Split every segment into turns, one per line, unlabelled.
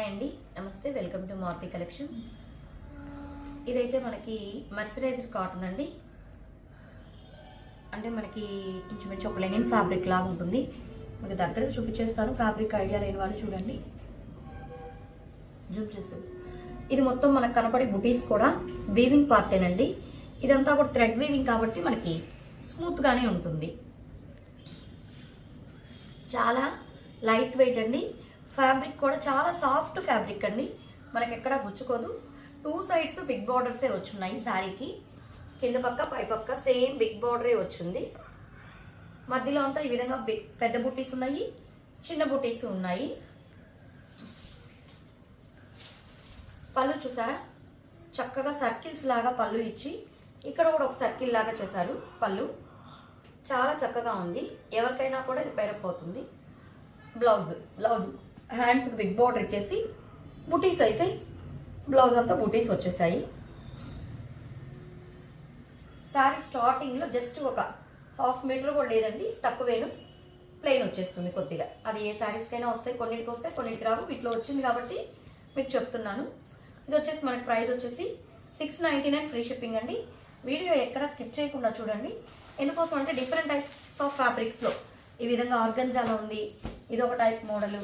Hi అండి, నమస్తే. Welcome to Maruti collections. ఇదైతే మనకి మర్సరైజ్డ్ కాటన్ అండి. అంటే మనకి ఇంచుమించు ఒక లెనిన్ ఫ్యాబ్రిక్ లాగా ఉంటుంది. మీకు దగ్గరకు చూపించేస్తాను. ఫ్యాబ్రిక్ ఐడియా లేని వాళ్ళు చూడండి, జూమ్ చేసి. ఇది మొత్తం మనకు కనపడే బుటీస్ కూడా వీవింగ్ పార్టేనండి. ఇదంతా కూడా థ్రెడ్ వీవింగ్ కాబట్టి మనకి స్మూత్గానే ఉంటుంది. చాలా లైట్ వెయిట్ అండి. ఫ్యాబ్రిక్ కూడా చాలా సాఫ్ట్ ఫ్యాబ్రిక్ అండి. మనకి ఎక్కడ గుచ్చుకోదు. 2 సైడ్స్ బిగ్ బార్డర్సే వచ్చున్నాయి శారీకి. కింద పక్క పై పక్క సేమ్ బిగ్ బార్డరే వచ్చింది. మధ్యలో అంతా ఈ విధంగా పెద్ద బుట్టీస్ ఉన్నాయి, చిన్న బుట్టీస్ ఉన్నాయి. పళ్ళు చూసారా, చక్కగా సర్కిల్స్ లాగా పళ్ళు ఇచ్చి ఇక్కడ కూడా ఒక సర్కిల్ లాగా చేశారు. పళ్ళు చాలా చక్కగా ఉంది. ఎవరికైనా కూడా ఇది పేరపోతుంది. బ్లౌజ్ హ్యాండ్స్ బిగ్ బార్డర్ ఇచ్చేసి బుటీస్ అయితే బ్లౌజ్ అంతా బుటీస్ వచ్చేసాయి. శారీ స్టార్టింగ్లో జస్ట్ ఒక 1/2 మీటర్ కూడా లేదండి, తక్కువేను. ప్లెయిన్ వచ్చేస్తుంది కొద్దిగా. అది ఏ శారీస్కైనా వస్తాయి, కొన్నిటికి వస్తాయి, కొన్నిటికి రావు. వీటిలో వచ్చింది కాబట్టి మీకు చెప్తున్నాను. ఇది వచ్చేసి మనకి ప్రైస్ వచ్చేసి 699 ఫ్రీ షిప్పింగ్ అండి. వీడియో ఎక్కడ స్కిప్ చేయకుండా చూడండి. ఎందుకోసం అంటే డిఫరెంట్ టైప్స్ ఆఫ్ ఫ్యాబ్రిక్స్లో ఈ విధంగా ఆర్గంజాలో ఉంది, ఇది ఒక టైప్ మోడల్,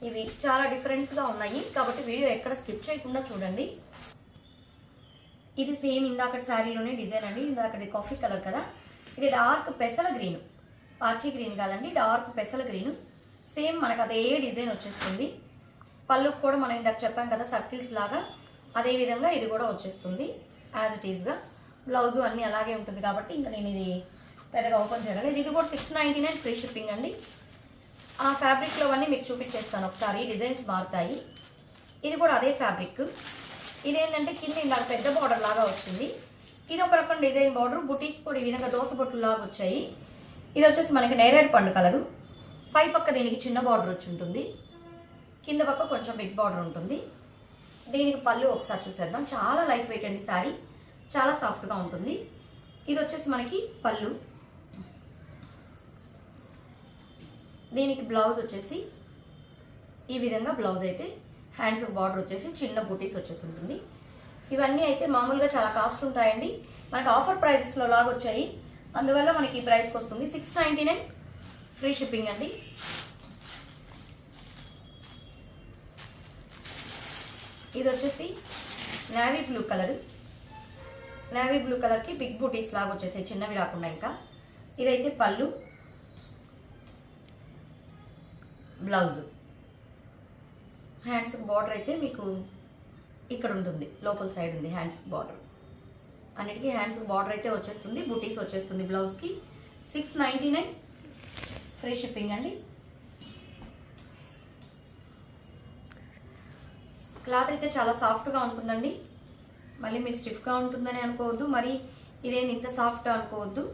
ఇవి చాలా డిఫరెంట్గా ఉన్నాయి కాబట్టి వీడియో ఎక్కడ స్కిప్ చేయకుండా చూడండి. ఇది సేమ్ ఇందాకటి శారీలోనే డిజైన్ అండి. ఇందాకటి కాఫీ కలర్ కదా, ఇది డార్క్ పెసల గ్రీన్, పాచి గ్రీన్ కాదండి, డార్క్ పెసల గ్రీన్. సేమ్ మనకు అదే డిజైన్ వచ్చేస్తుంది. పళ్ళుకు కూడా మనం ఇందాక చెప్పాం కదా సర్కిల్స్ లాగా, అదే విధంగా ఇది కూడా వచ్చేస్తుంది యాజ్ ఇట్ ఈస్గా. బ్లౌజు అన్నీ అలాగే ఉంటుంది కాబట్టి ఇంకా నేను ఇది పెద్దగా ఓపెన్ చేయగలను. ఇది కూడా 699 ఫ్రీ షిప్పింగ్ అండి. ఆ ఫ్యాబ్రిక్లో అన్నీ మీకు చూపించేస్తాను ఒకసారి. డిజైన్స్ మారుతాయి. ఇది కూడా అదే ఫ్యాబ్రిక్. ఇదేంటంటే కింద ఇందాక పెద్ద బార్డర్ లాగా వచ్చింది. ఇది ఒక రకం డిజైన్ బార్డర్. బుటీస్ కూడా ఈ విధంగా దోస బొట్లు లాగా వచ్చాయి. ఇది వచ్చేసి మనకి నేరేడు పండు కలరు. పై పక్క దీనికి చిన్న బార్డర్ వచ్చి ఉంటుంది, కింద పక్క కొంచెం బిగ్ బార్డర్ ఉంటుంది. దీనికి పళ్ళు ఒకసారి చూసేద్దాం. చాలా లైట్ వెయిట్ అండి శారీ, చాలా సాఫ్ట్గా ఉంటుంది. ఇది వచ్చేసి మనకి పళ్ళు. దీనికి బ్లౌజ్ వచ్చేసి ఈ విధంగా బ్లౌజ్ అయితే హ్యాండ్స్ బార్డర్ వచ్చేసి చిన్న బూటీస్ వచ్చేసి ఉంటుంది. ఇవన్నీ అయితే మామూలుగా చాలా కాస్ట్ ఉంటాయండి. మనకి ఆఫర్ ప్రైజెస్లో లాగా వచ్చాయి, అందువల్ల మనకి ఈ ప్రైస్కి వస్తుంది. 699 ఫ్రీ షిప్పింగ్ అండి. ఇది వచ్చేసి navy blue colour. Navy blue కలర్కి బిగ్ బూటీస్ లాగా వచ్చేసాయి, చిన్నవి రాకుండా. ఇంకా ఇదైతే పళ్ళు, బ్లౌజ్. హ్యాండ్స్ బార్డర్ అయితే మీకు ఇక్కడ ఉంటుంది, లోపల సైడ్ ఉంది హ్యాండ్స్ బార్డర్. అన్నిటికీ హ్యాండ్స్ బార్డర్ అయితే వచ్చేస్తుంది, బూటీస్ వచ్చేస్తుంది బ్లౌజ్కి. 699 ఫ్రీ షిప్పింగ్ అండి. క్లాత్ అయితే చాలా సాఫ్ట్గా ఉంటుందండి. మళ్ళీ మీరు స్టిఫ్గా ఉంటుందని అనుకోవద్దు, మరి ఇదేం ఇంత సాఫ్ట్ అనుకోవద్దు.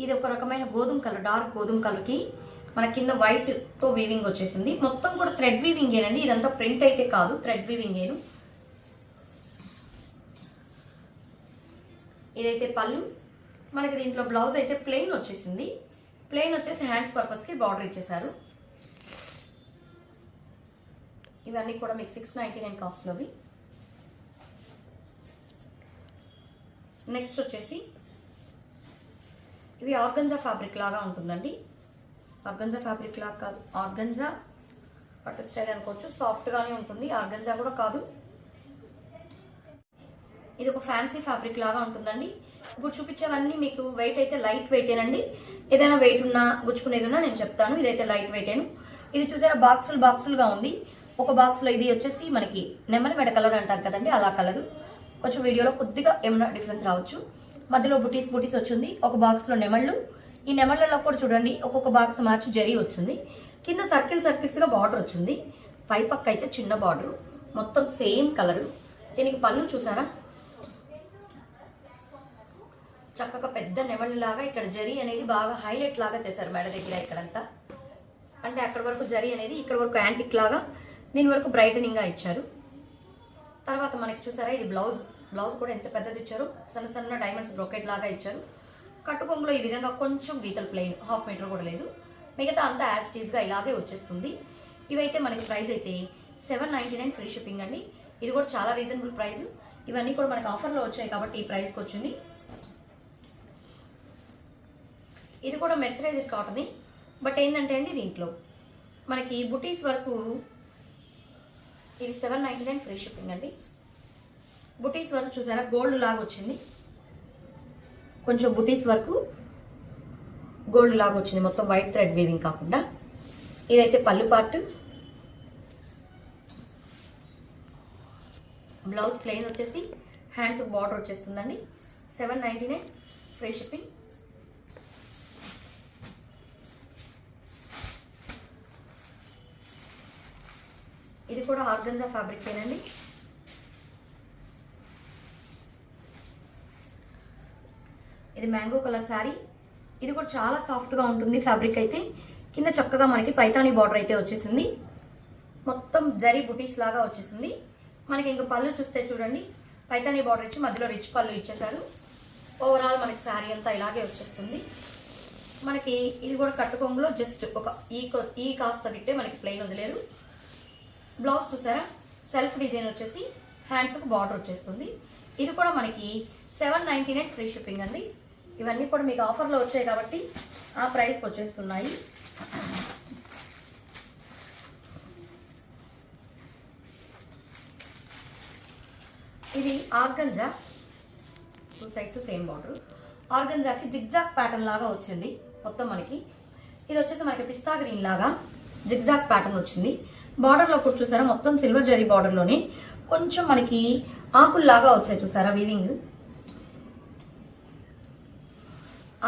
ఇది ఒక రకమైన గోధుమ కలర్, డార్క్ గోధుమ కలర్కి మన కింద వైట్తో వీవింగ్ వచ్చేసింది. మొత్తం కూడా థ్రెడ్ వీవింగేనండి. ఇదంతా ప్రింట్ అయితే కాదు, థ్రెడ్ వీవింగేను. ఇదైతే పళ్ళు. మనకి దీంట్లో బ్లౌజ్ అయితే ప్లెయిన్ వచ్చేసింది. ప్లెయిన్ వచ్చేసి హ్యాండ్స్ పర్పస్కి బార్డర్ ఇచ్చేసారు. ఇవన్నీ కూడా మీకు 699 కాస్ట్లోవి. నెక్స్ట్ వచ్చేసి ఇవి ఆర్గంజా ఫ్యాబ్రిక్ లాగా ఉంటుందండి. ఆర్గంజా ఫ్యాబ్రిక్ లాగా కాదు, ఆర్గంజా పట్టు స్టైల్ అనుకోవచ్చు. సాఫ్ట్గానే ఉంటుంది, ఆర్గంజా కూడా కాదు. ఇది ఒక ఫ్యాన్సీ ఫ్యాబ్రిక్ లాగా ఉంటుందండి. ఇప్పుడు చూపించేవన్నీ మీకు వెయిట్ అయితే లైట్ వెయిటేనండి. ఏదైనా వెయిట్ ఉన్నా గుచ్చుకునేది ఉన్నా నేను చెప్తాను. ఇదైతే లైట్ వెయిటేను. ఇది చూసారా, బాక్సులుగా ఉంది. ఒక బాక్స్లో ఇది వచ్చేసి మనకి నెమలి మెడ కలర్ అంటారు కదండి, అలా కలరు. కొంచెం వీడియోలో కొద్దిగా ఏమైనా డిఫరెన్స్ రావచ్చు. మధ్యలో బుటీస్ వచ్చింది. ఒక బాక్స్లో నెమళ్ళు. ఈ నెమళ్ళలో కూడా చూడండి ఒక్కొక్క బాక్స్ మార్చి జరీ వచ్చింది. కింద సర్కిల్స్గా బార్డర్ వచ్చింది. పై పక్క అయితే చిన్న బార్డర్, మొత్తం సేమ్ కలరు. దీనికి పళ్ళు చూసారా, చక్కగా పెద్ద నెమళ్ళలాగా ఇక్కడ జరీ అనేది బాగా హైలైట్ లాగా చేశారు మెడ దగ్గర. ఇక్కడంతా అంటే అక్కడ వరకు జరీ అనేది, ఇక్కడ వరకు యాంటిక్ లాగా, దీని వరకు బ్రైటనింగ్గా ఇచ్చారు. తర్వాత మనకి చూసారా, ఇది బ్లౌజ్ కూడా ఎంత పెద్దది ఇచ్చారు. సన్న డైమండ్స్ బ్రోకెట్ లాగా ఇచ్చారు. కట్టుకొంగులో ఈ విధంగా కొంచెం గీతలు ప్లెయిన్, 1/2 మీటర్ కూడా లేదు. మిగతా అంతా యాజ్ టీజ్గా ఇలాగే వచ్చేస్తుంది. ఇవైతే మనకి ప్రైస్ అయితే $799 ఫ్రీ షిప్పింగ్ అండి. ఇది కూడా చాలా రీజనబుల్ ప్రైస్. ఇవన్నీ కూడా మనకి ఆఫర్లో వచ్చాయి కాబట్టి ఈ ప్రైస్కి వచ్చింది. ఇది కూడా మెర్సరైజ్డ్ కాటన్. బట్ ఏంటంటే అండి దీంట్లో మనకి బుటీస్ వరకు ఇది $799 ఫ్రీ షిప్పింగ్ అండి. బుటీస్ వరకు చూసారా గోల్డ్ లాగా వచ్చింది, కొంచెం బుటీస్ వరకు గోల్డ్ లాగా వచ్చింది, మొత్తం వైట్ థ్రెడ్ వీవింగ్ కాకుండా. ఇదైతే పళ్ళు పార్ట్, బ్లౌజ్ ప్లెయిన్ వచ్చేసి హ్యాండ్స్ బార్డర్ వచ్చేస్తుందండి. $799 ఫ్రీ షిప్పింగ్. ఇది కూడా ఆర్గంజా ఫ్యాబ్రిక్ ఏనండి. ఇది మ్యాంగో కలర్ శారీ. ఇది కూడా చాలా సాఫ్ట్గా ఉంటుంది ఫ్యాబ్రిక్ అయితే. కింద చక్కగా మనకి పైతానీ బార్డర్ అయితే వచ్చేసింది, మొత్తం జరీ బుటీస్ లాగా వచ్చేసింది. మనకి ఇంకా పళ్ళు చూస్తే చూడండి, పైతానీ బార్డర్ ఇచ్చి మధ్యలో రిచ్ పళ్ళు ఇచ్చేసారు. ఓవరాల్ మనకి శారీ అంతా ఇలాగే వచ్చేస్తుంది. మనకి ఇది కూడా కట్టుకొంగులో జస్ట్ ఒక ఈ కాస్త బిట్టే మనకి ప్లెయిన్ వదిలేదు. బ్లౌజ్ చూసారా సెల్ఫ్ డిజైన్ వచ్చేసి హ్యాండ్స్కి బార్డర్ వచ్చేస్తుంది. ఇది కూడా మనకి $799 ఫ్రీ షిప్పింగ్ అండి. ఇవన్నీ కూడా మీకు ఆఫర్లో వచ్చాయి కాబట్టి ఆ ప్రైస్కి వచ్చేస్తున్నాయి. ఇది ఆర్గంజా, 2 సైడ్స్ సేమ్ బార్డర్. ఆర్గంజాకి జిగ్జాగ్ ప్యాటర్న్ లాగా వచ్చింది మొత్తం మనకి. ఇది వచ్చేసి మనకి పిస్తా గ్రీన్ లాగా జిగ్జాగ్ ప్యాటర్న్ వచ్చింది. బార్డర్లో కూడా చూసారా మొత్తం సిల్వర్ జరీ బార్డర్లోనే కొంచెం మనకి ఆకుల్లాగా వచ్చాయి చూసారా, వీవింగ్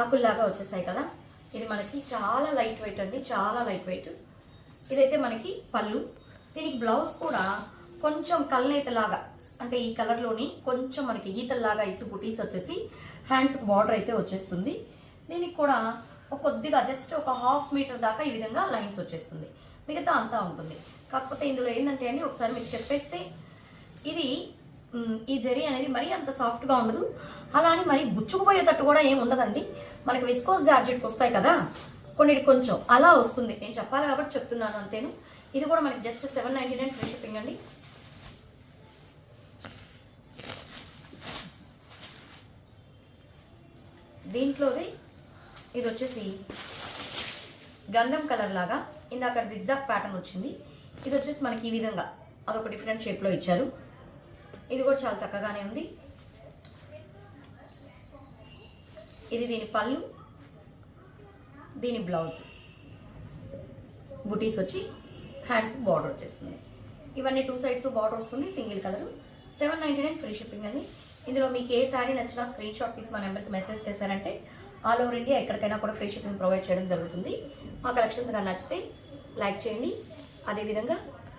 ఆకుల్లాగా వచ్చేసాయి కదా. ఇది మనకి చాలా లైట్ వెయిట్ అండి, చాలా లైట్ వెయిట్. ఇదైతే మనకి పళ్ళు. దీనికి బ్లౌజ్ కూడా కొంచెం కల్నేతలాగా అంటే ఈ కలర్లోని కొంచెం మనకి గీతల్లాగా ఇచ్చి బుటీస్ వచ్చేసి హ్యాండ్స్కి బార్డర్ అయితే వచ్చేస్తుంది. దీనికి కూడా కొద్దిగా జస్ట్ ఒక 1/2 మీటర్ దాకా ఈ విధంగా లైన్స్ వచ్చేస్తుంది, మిగతా అంతా ఉంటుంది. కాకపోతే ఇందులో ఏంటంటే అండి ఒకసారి మీకు చెప్పేస్తే ఇది ఈ జరీ అనేది మరీ అంత సాఫ్ట్గా ఉండదు, అలా అని మరీ బుచ్చుకుపోయేటట్టు కూడా ఏమి ఉండదండి. మనకి విస్కోస్ జార్జెట్కి వస్తాయి కదా కొన్నిటి కొంచెం అలా వస్తుంది. నేను చెప్పాలి కాబట్టి చెప్తున్నాను అంతేను. ఇది కూడా మనకి జస్ట్ $799 ఫ్రీ షిప్పింగ్ అండి. దీంట్లోది ఇది వచ్చేసి గంధం కలర్ లాగా ఇందాక జిగ్జాగ్ ప్యాటర్న్ వచ్చింది. ఇది వచ్చేసి మనకి ఈ విధంగా అదొక డిఫరెంట్ షేప్లో ఇచ్చారు. ఇది కూడా చాలా చక్కగానే ఉంది. ఇది దీని పళ్ళు, దీని బ్లౌజ్, బుటీస్ వచ్చి హ్యాండ్స్ బార్డర్ వచ్చేస్తుంది. ఇవన్నీ 2 సైడ్స్ బార్డర్ వస్తుంది, సింగిల్ కలర్. $799 ఫ్రీ షిప్పింగ్ అండి. ఇందులో మీకు ఏ శారీ నచ్చినా స్క్రీన్ షాట్ తీసి మా నెంబర్కి మెసేజ్ చేశారంటే ఆల్ ఓవర్ ఇండియా ఎక్కడికైనా కూడా ఫ్రీ షిప్పింగ్ ప్రొవైడ్ చేయడం జరుగుతుంది. మా కలెక్షన్స్ కానీ నచ్చితే లైక్ చేయండి, అదేవిధంగా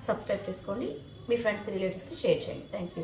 సబ్స్క్రైబ్ చేసుకోండి, మీ ఫ్రెండ్స్కి రిలేటివ్స్కి షేర్ చేయండి. Thank you.